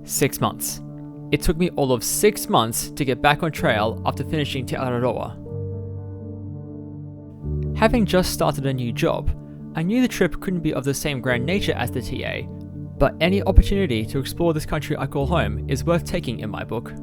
6 months. It took me all of 6 months to get back on trail after finishing Te Araroa. Having just started a new job, I knew the trip couldn't be of the same grand nature as the TA, but any opportunity to explore this country I call home is worth taking in my book.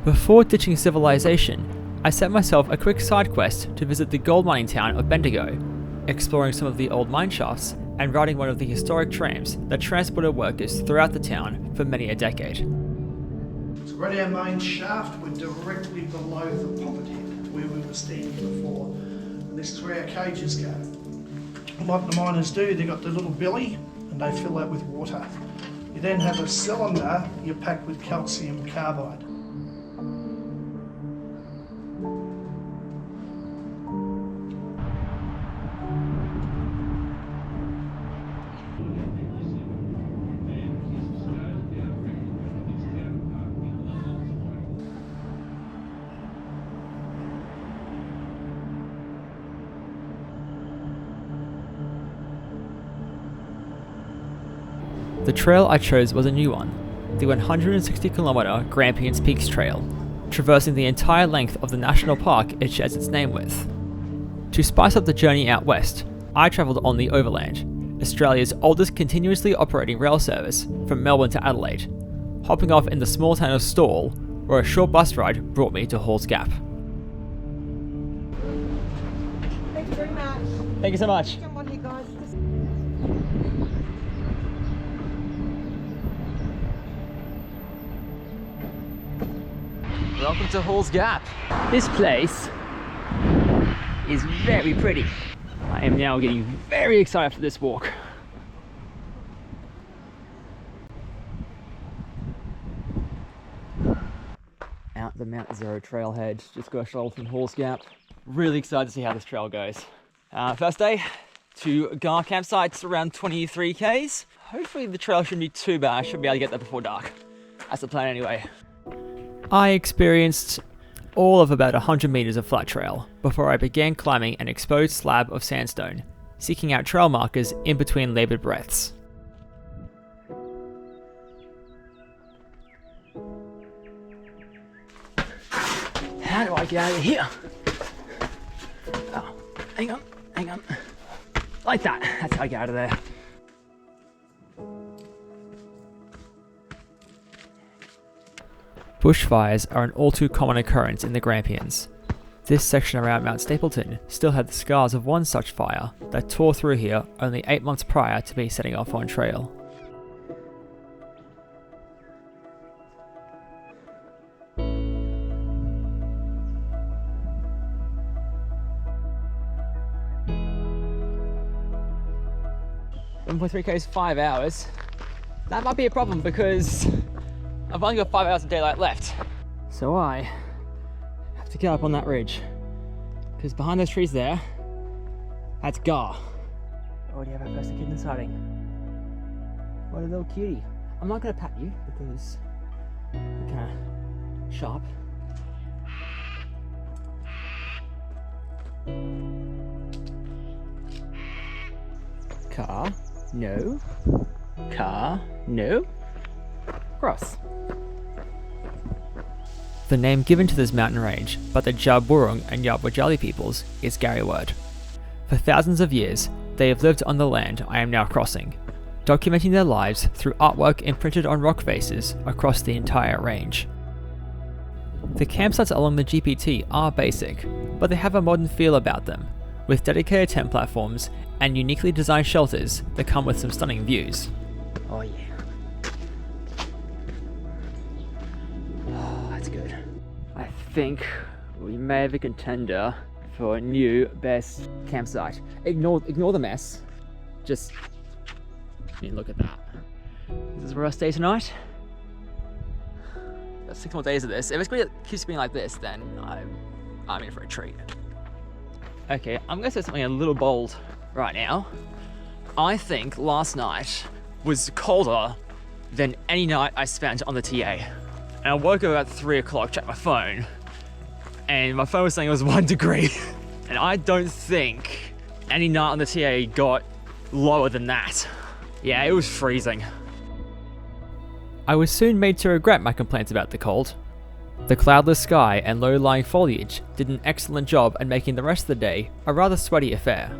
Before ditching civilization, I set myself a quick side quest to visit the gold mining town of Bendigo, exploring some of the old mine shafts and riding one of the historic trams that transported workers throughout the town for many a decade. So right our main shaft, we're directly below the poppet head, where we were standing before. And this is where our cages go. What the miners do, they've got the little belly and they fill that with water. You then have a cylinder you're packed with calcium carbide. The trail I chose was a new one, the 160km Grampians Peaks Trail, traversing the entire length of the national park it shares its name with. To spice up the journey out west, I travelled on the Overland, Australia's oldest continuously operating rail service from Melbourne to Adelaide, hopping off in the small town of Stawell, where a short bus ride brought me to Hall's Gap. Thank you very much. Thank you so much. Jump on here, guys. Welcome to Hall's Gap. This place is very pretty. I am now getting very excited for this walk. Out the Mount Zero trailhead, just got a shuttle from Hall's Gap. Really excited to see how this trail goes. First day to Gar campsites around 23 k's. Hopefully the trail shouldn't be too bad. I should be able to get there before dark. That's the plan anyway. I experienced all of about 100 meters of flat trail before I began climbing an exposed slab of sandstone, seeking out trail markers in between laboured breaths. How do I get out of here? Oh, hang on. Like that, that's how I get out of there. Bushfires are an all too common occurrence in the Grampians. This section around Mount Stapleton still had the scars of one such fire that tore through here only 8 months prior to me setting off on trail. .3 k's 5 hours. That might be a problem because I've only got 5 hours of daylight left. So I have to get up on that ridge, because behind those trees there, that's Gar. Oh, do you have our first echidna sighting? What a little cutie. I'm not going to pat you because you're kind of sharp. Car, no. Car, no. Cross. The name given to this mountain range by the Djab-Wurrung and Yabwajali peoples is Gary word. For thousands of years, they have lived on the land I am now crossing, documenting their lives through artwork imprinted on rock faces across the entire range. The campsites along the GPT are basic, but they have a modern feel about them, with dedicated tent platforms and uniquely designed shelters that come with some stunning views. Oh yeah. Oh, that's good. I think we may have a contender for a new best campsite. Ignore the mess. Just, look at that. This is where I stay tonight. Got 6 more days of this. If it keeps being like this, then I'm in for a treat. Okay, I'm gonna say something a little bold right now. I think last night was colder than any night I spent on the TA. And I woke up at 3 o'clock, checked my phone, and my phone was saying it was 1 degree. And I don't think any night on the TA got lower than that. Yeah, it was freezing. I was soon made to regret my complaints about the cold. The cloudless sky and low-lying foliage did an excellent job at making the rest of the day a rather sweaty affair.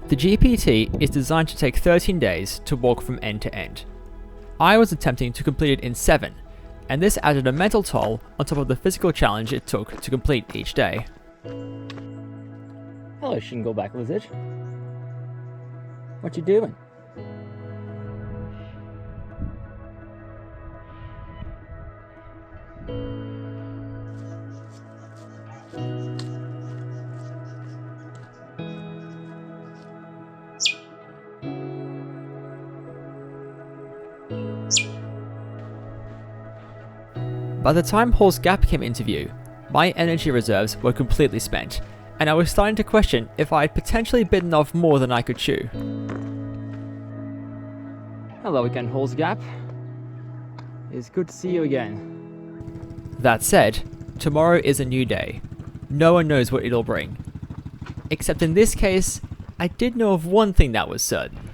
The GPT is designed to take 13 days to walk from end to end. I was attempting to complete it in 7, and this added a mental toll on top of the physical challenge it took to complete each day. Hello, Shingleback Lizard. What you doing? By the time Hall's Gap came into view, my energy reserves were completely spent, and I was starting to question if I had potentially bitten off more than I could chew. Hello again, Hall's Gap. It's good to see you again. That said, tomorrow is a new day. No one knows what it'll bring. Except in this case, I did know of one thing that was certain.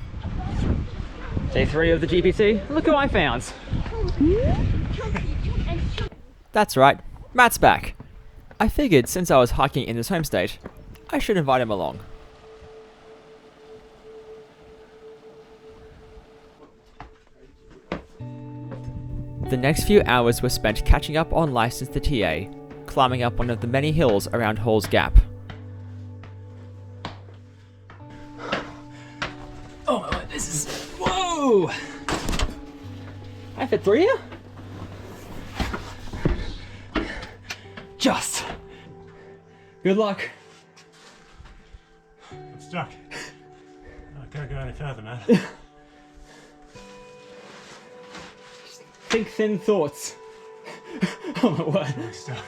Day 3 of the GPT? Look who I found! That's right, Matt's back. I figured since I was hiking in his home state, I should invite him along. The next few hours were spent catching up on License to TA, climbing up one of the many hills around Hall's Gap. Oh my word, this is... Whoa! I fit through here? Just. Good luck. I'm stuck. I can't go any further, man. Think thin thoughts. Oh my word. I'm stuck.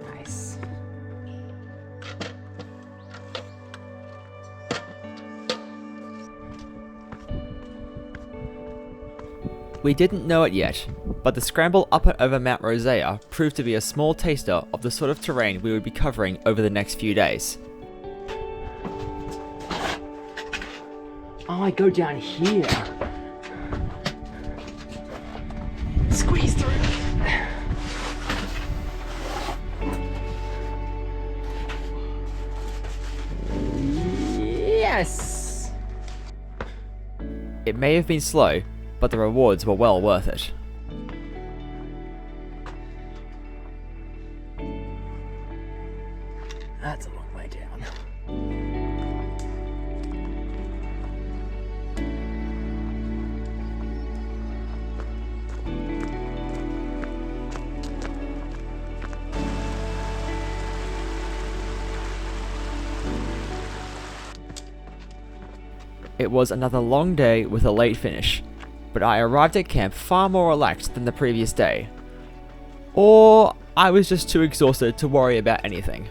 Nice. We didn't know it yet, but the scramble up and over Mount Rosea proved to be a small taster of the sort of terrain we would be covering over the next few days. Oh, I go down here. Squeeze through. Yes! It may have been slow, but the rewards were well worth it. That's a long way down. It was another long day with a late finish, but I arrived at camp far more relaxed than the previous day. Or I was just too exhausted to worry about anything.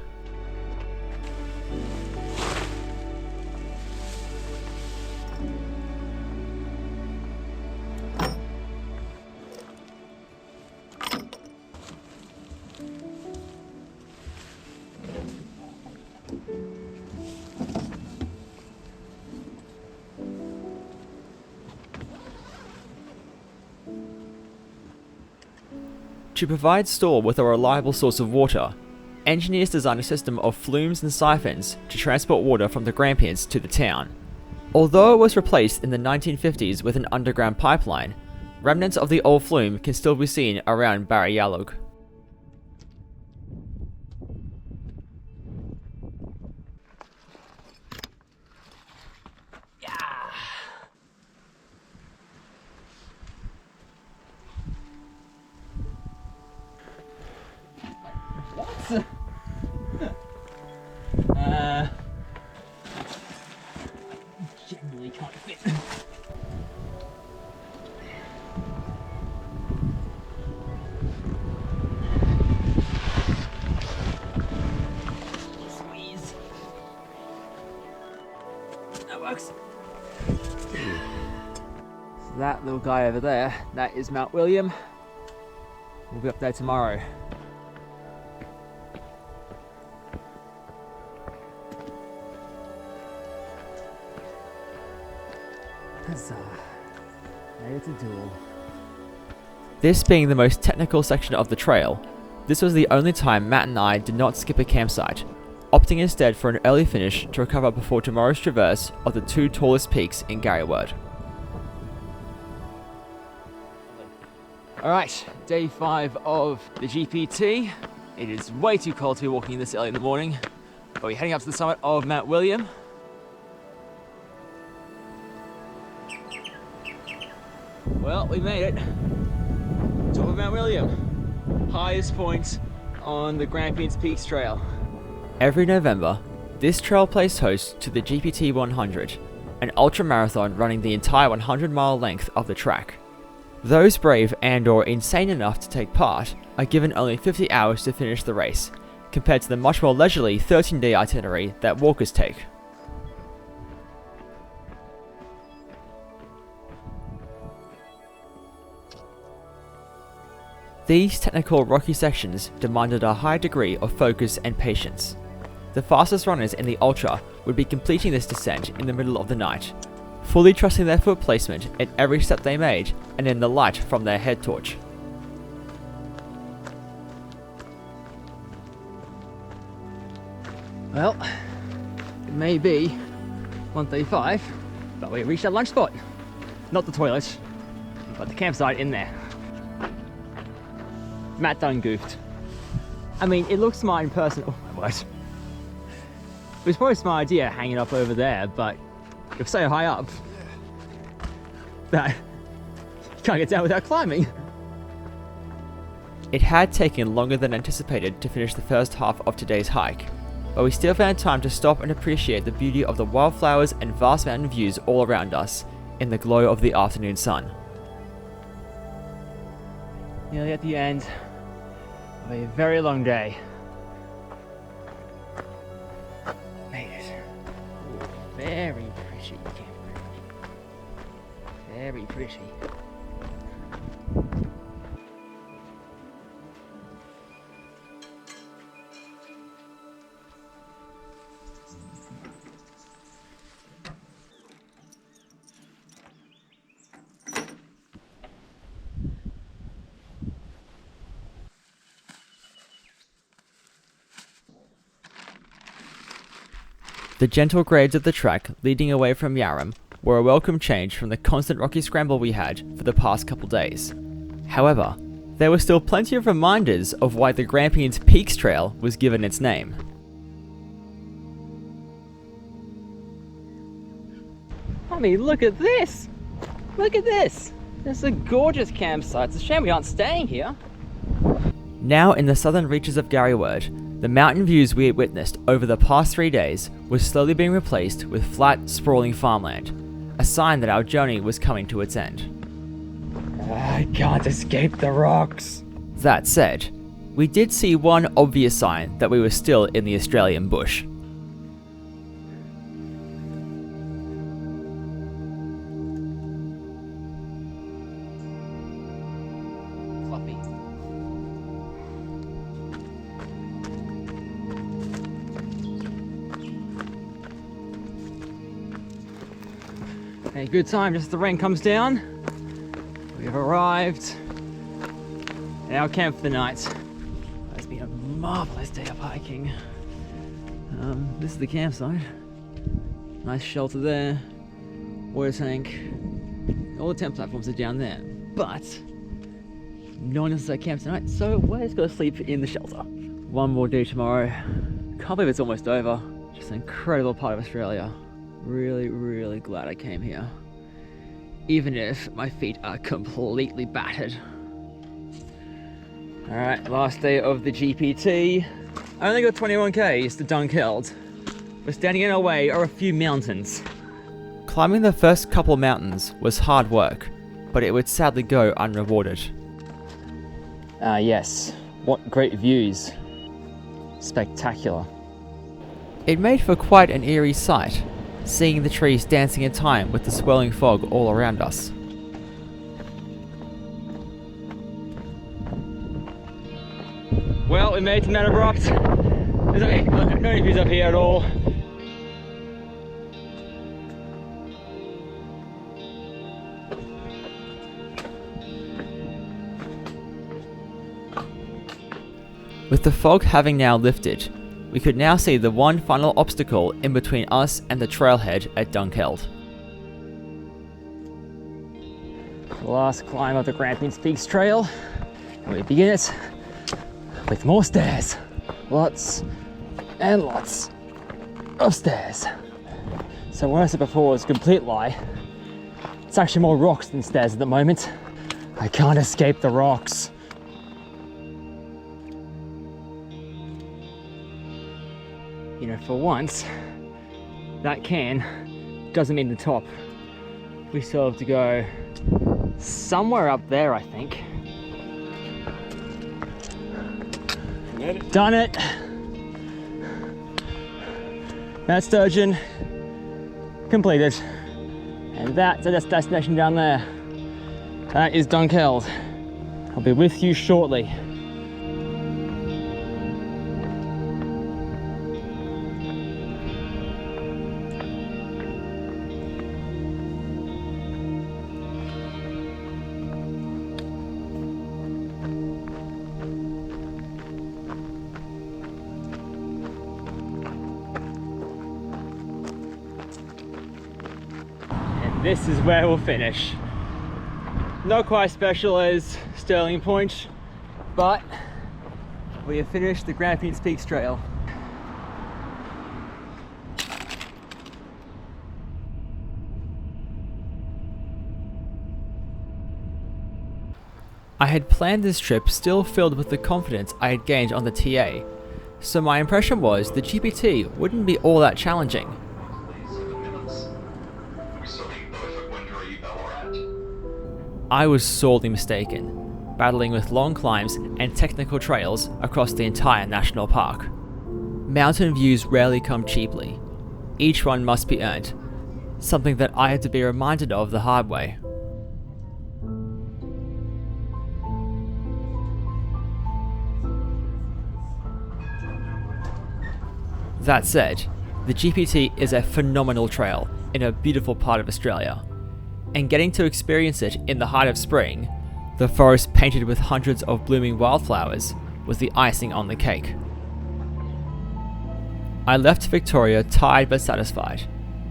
To provide Store with a reliable source of water, engineers designed a system of flumes and siphons to transport water from the Grampians to the town. Although it was replaced in the 1950s with an underground pipeline, remnants of the old flume can still be seen around Barryallogue. Generally can't fit. works. So that little guy over there, that is Mount William. We'll be up there tomorrow. Huzzah. Made it to Duel. This being the most technical section of the trail, this was the only time Matt and I did not skip a campsite, opting instead for an early finish to recover before tomorrow's traverse of the 2 tallest peaks in Garryword. Alright, day 5 of the GPT. It is way too cold to be walking this early in the morning, but we're heading up to the summit of Mount William. Well, we made it. Top of Mount William. Highest point on the Grampians Peaks Trail. Every November, this trail plays host to the GPT 100, an ultra marathon running the entire 100-mile length of the track. Those brave and/or insane enough to take part are given only 50 hours to finish the race, compared to the much more leisurely 13-day itinerary that walkers take. These technical rocky sections demanded a high degree of focus and patience. The fastest runners in the Ultra would be completing this descent in the middle of the night, fully trusting their foot placement in every step they made and in the light from their head torch. Well, it may be 1:35, but we reached our lunch spot. Not the toilet, but the campsite in there. Matt done goofed. I mean, it looks smart in person. Oh my word. It was probably a smart idea hanging up over there, but you're so high up that you can't get down without climbing. It had taken longer than anticipated to finish the first half of today's hike, but we still found time to stop and appreciate the beauty of the wildflowers and vast mountain views all around us in the glow of the afternoon sun. Nearly at the end of a very long day. Made it. Ooh, very pretty campground. Very pretty. The gentle grades of the track leading away from Yarram were a welcome change from the constant rocky scramble we had for the past couple days. However, there were still plenty of reminders of why the Grampians Peaks Trail was given its name. I mean, look at this! Look at this! This is a gorgeous campsite. It's a shame we aren't staying here. Now in the southern reaches of Garryword, the mountain views we had witnessed over the past 3 days were slowly being replaced with flat, sprawling farmland, a sign that our journey was coming to its end. I can't escape the rocks. That said, we did see one obvious sign that we were still in the Australian bush. A good time just as the rain comes down. We have arrived at our camp for the night. It's been a marvelous day of hiking. This is the campsite. Nice shelter there, water tank. All the tent platforms are down there, but no one else is at camp tonight, so we're just gonna sleep in the shelter. One more day tomorrow. Can't believe it's almost over. Just an incredible part of Australia. Really, really glad I came here, even if my feet are completely battered. Alright, last day of the GPT. I only got 21 k's to Dunkeld, but standing in our way are a few mountains. Climbing the first couple mountains was hard work, but it would sadly go unrewarded. Yes, what great views. Spectacular. It made for quite an eerie sight. seeing the trees dancing in time with the swirling fog all around us. Well, we made it to Mount Abrupt. There's no views up here at all. With the fog having now lifted, we could now see the one final obstacle in between us and the trailhead at Dunkeld. The last climb of the Grampians Peaks Trail, and we begin it with more stairs. Lots and lots of stairs. So what I said before was a complete lie. It's actually more rocks than stairs at the moment. I can't escape the rocks. You know, for once, that can doesn't mean the top. We still have to go somewhere up there, I think. Done it! Mount Sturgeon completed. And that's the destination down there. That is Dunkeld. I'll be with you shortly. This is where we'll finish. Not quite as special as Sterling Point, but we have finished the Grampians Peaks Trail. I had planned this trip still filled with the confidence I had gained on the TA, so my impression was the GPT wouldn't be all that challenging. I was sorely mistaken, battling with long climbs and technical trails across the entire national park. Mountain views rarely come cheaply. Each one must be earned, something that I had to be reminded of the hard way. That said, the GPT is a phenomenal trail in a beautiful part of Australia, and getting to experience it in the height of spring, the forest painted with hundreds of blooming wildflowers, was the icing on the cake. I left Victoria tired but satisfied,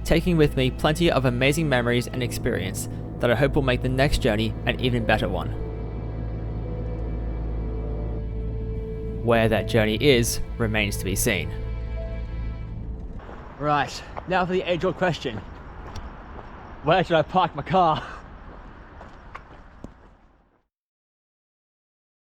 taking with me plenty of amazing memories and experience that I hope will make the next journey an even better one. Where that journey is remains to be seen. Right, now for the age-old question. Where should I park my car?